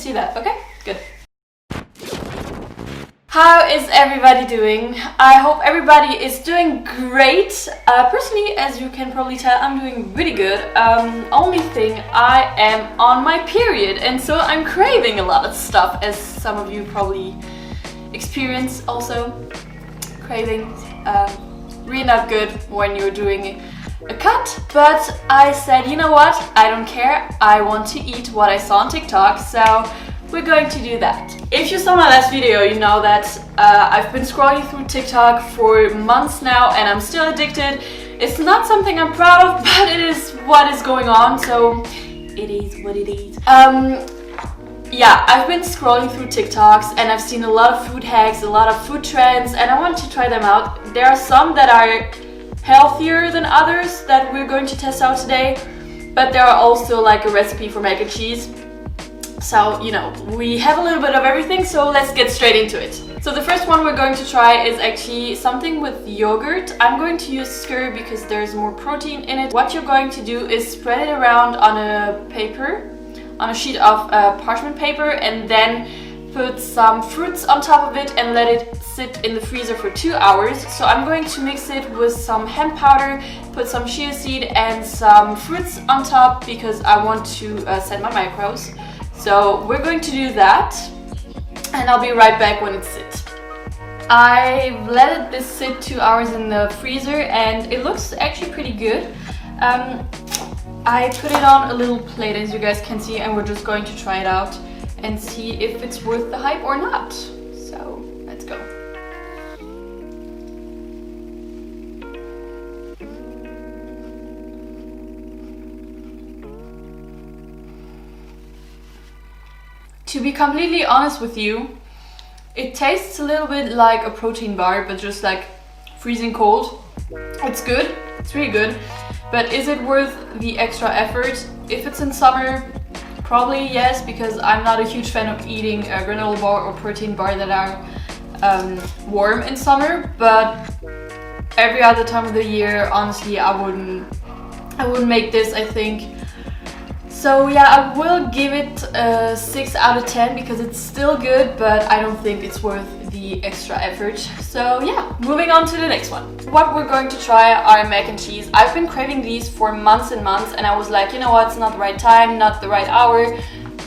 see that. Okay, good. How is everybody doing? I hope everybody is doing great. Personally, as you can probably tell, I'm doing really good. Only thing, I am on my period, and so I'm craving a lot of stuff, as some of you probably experience also. Cravings, really not good when you're doing a cut, but I said, you know what, I don't care, I want to eat what I saw on TikTok, so we're going to do that. If you saw my last video, you know that I've been scrolling through TikTok for months now and I'm still addicted. It's not something I'm proud of, but it is what is going on, so it is what it is. Yeah, I've been scrolling through TikToks and I've seen a lot of food hacks, a lot of food trends, and I want to try them out. There are some that are healthier than others that we're going to test out today, but there are also like a recipe for mac and cheese. So, you know, we have a little bit of everything, so let's get straight into it. So the first one we're going to try is actually something with yogurt. I'm going to use skyr because there's more protein in it. What you're going to do is spread it around on a paper, on a sheet of parchment paper, and then put some fruits on top of it and let it sit in the freezer for 2 hours. So I'm going to mix it with some hemp powder, put some chia seed and some fruits on top because I want to set my macros. So we're going to do that, and I'll be right back when it sits. I've let this sit 2 hours in the freezer and it looks actually pretty good. I put it on a little plate, as you guys can see, and we're just going to try it out and see if it's worth the hype or not. So let's go. To be completely honest with you, it tastes a little bit like a protein bar, but just like freezing cold. It's good, it's really good, but is it worth the extra effort? If it's in summer, probably yes, because I'm not a huge fan of eating a granola bar or protein bar that are warm in summer, but every other time of the year, honestly, I wouldn't make this, I think. So yeah, I will give it a 6 out of 10 because it's still good, but I don't think it's worth the extra effort. So yeah, moving on to the next one. What we're going to try are mac and cheese. I've been craving these for months and months, and I was like, you know what, it's not the right time, not the right hour.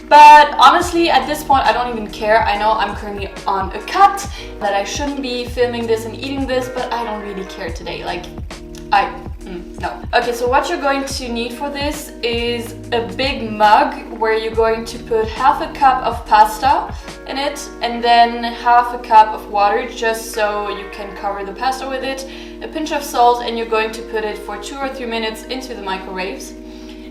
But honestly, at this point, I don't even care. I know I'm currently on a cut, that I shouldn't be filming this and eating this, but I don't really care today. Like, no. Okay, so what you're going to need for this is a big mug where you're going to put half a cup of pasta in it and then half a cup of water, just so you can cover the pasta with it, a pinch of salt, and you're going to put it for 2 or 3 minutes into the microwaves.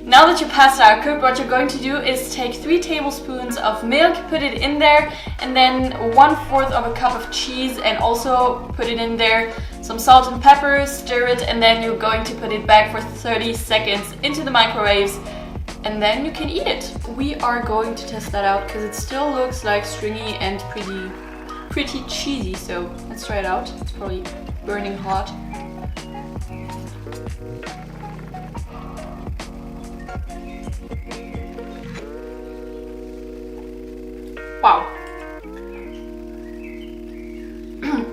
Now that your pasta are cooked, what you're going to do is take 3 tablespoons of milk, put it in there, and then 1/4 of a cup of cheese, and also put it in there, some salt and pepper, stir it, and then you're going to put it back for 30 seconds into the microwaves, and then you can eat it. We are going to test that out because it still looks like stringy and pretty cheesy, so let's try it out. It's probably burning hot. Wow.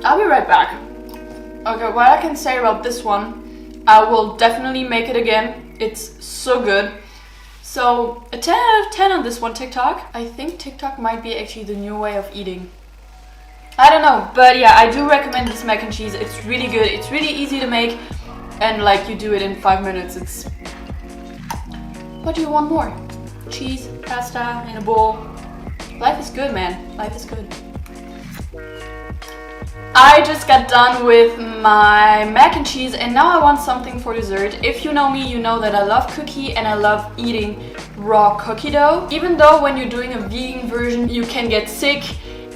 I'll be right back. Okay, what I can say about this one, I will definitely make it again. It's so good. So a 10 out of 10 on this one, TikTok. I think TikTok might be actually the new way of eating. I don't know, but yeah, I do recommend this mac and cheese. It's really good. It's really easy to make, and like you do it in 5 minutes. It's... What do you want more? Cheese, pasta in a bowl. Life is good, man. Life is good. I just got done with my mac and cheese and now I want something for dessert. If you know me, you know that I love cookie and I love eating raw cookie dough. Even though when you're doing a vegan version you can get sick,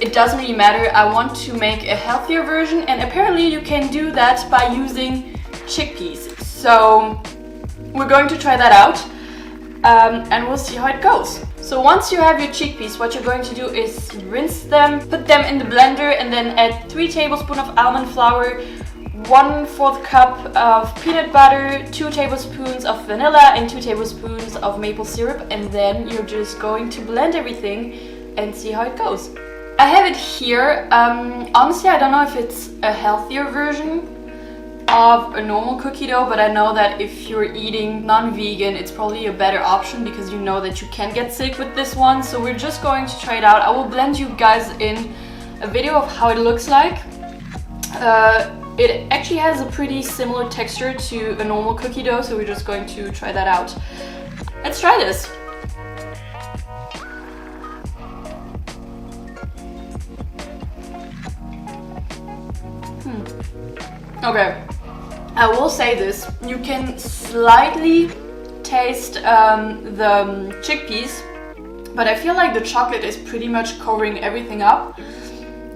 it doesn't really matter. I want to make a healthier version, and apparently you can do that by using chickpeas. So we're going to try that out and we'll see how it goes. So once you have your chickpeas, what you're going to do is rinse them, put them in the blender, and then add 3 tablespoons of almond flour, 1/4 cup of peanut butter, 2 tablespoons of vanilla, and 2 tablespoons of maple syrup. And then you're just going to blend everything and see how it goes. I have it here. Honestly, I don't know if it's a healthier version of a normal cookie dough, but I know that if you're eating non-vegan, it's probably a better option because you know that you can get sick with this one. So we're just going to try it out. I will blend you guys in a video of how it looks like. It actually has a pretty similar texture to a normal cookie dough, so we're just going to try that out. Let's try this. Okay, I will say this, you can slightly taste the chickpeas, but I feel like the chocolate is pretty much covering everything up.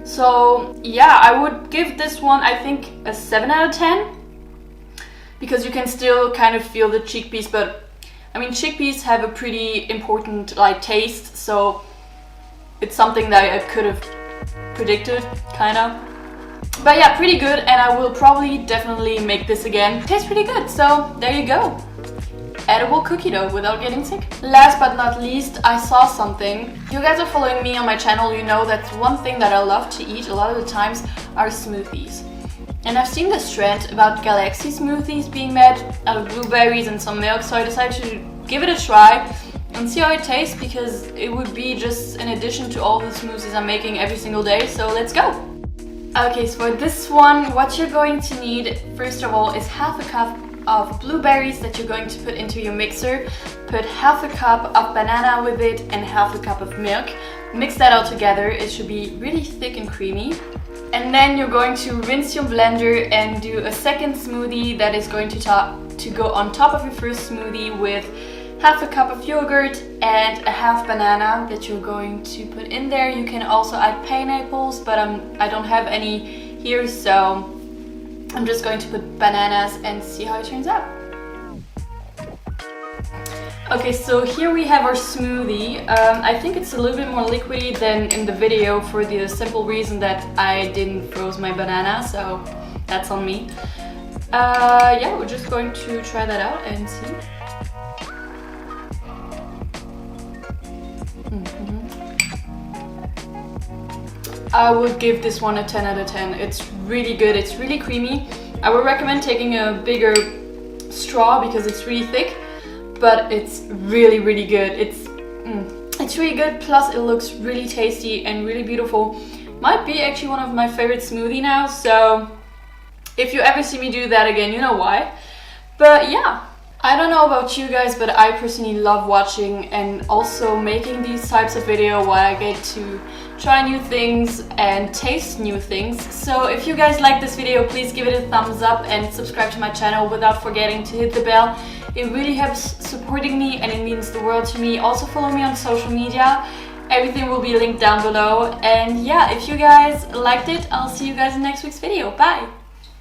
So yeah, I would give this one, I think, a 7 out of 10, because you can still kind of feel the chickpeas, but I mean, chickpeas have a pretty important like taste, so it's something that I could have predicted, kind of. But yeah, pretty good, and I will probably definitely make this again. Tastes pretty good, so there you go. Edible cookie dough without getting sick. Last but not least, I saw something. If you guys are following me on my channel, you know that one thing that I love to eat a lot of the times are smoothies. And I've seen this trend about galaxy smoothies being made out of blueberries and some milk, so I decided to give it a try and see how it tastes, because it would be just an addition to all the smoothies I'm making every single day, so let's go! Okay, so for this one, what you're going to need, first of all, is half a cup of blueberries that you're going to put into your mixer. Put half a cup of banana with it and half a cup of milk. Mix that all together, it should be really thick and creamy. And then you're going to rinse your blender and do a second smoothie that is going to go on top of your first smoothie with half a cup of yogurt and a half banana that you're going to put in there. You can also add pineapples, but I don't have any here, so I'm just going to put bananas and see how it turns out. Okay, so here we have our smoothie. I think it's a little bit more liquidy than in the video for the simple reason that I didn't froze my banana, so that's on me. Yeah, we're just going to try that out and see. I would give this one a 10 out of 10. It's really good, it's really creamy. I would recommend taking a bigger straw because it's really thick, but it's really, really good. It's really good, plus it looks really tasty and really beautiful. Might be actually one of my favorite smoothie now, so if you ever see me do that again, you know why. But yeah, I don't know about you guys, but I personally love watching and also making these types of video while I get to try new things and taste new things. So if you guys like this video, please give it a thumbs up and subscribe to my channel without forgetting to hit the bell. It really helps supporting me and it means the world to me. Also follow me on social media. Everything will be linked down below. And yeah, if you guys liked it, I'll see you guys in next week's video. Bye!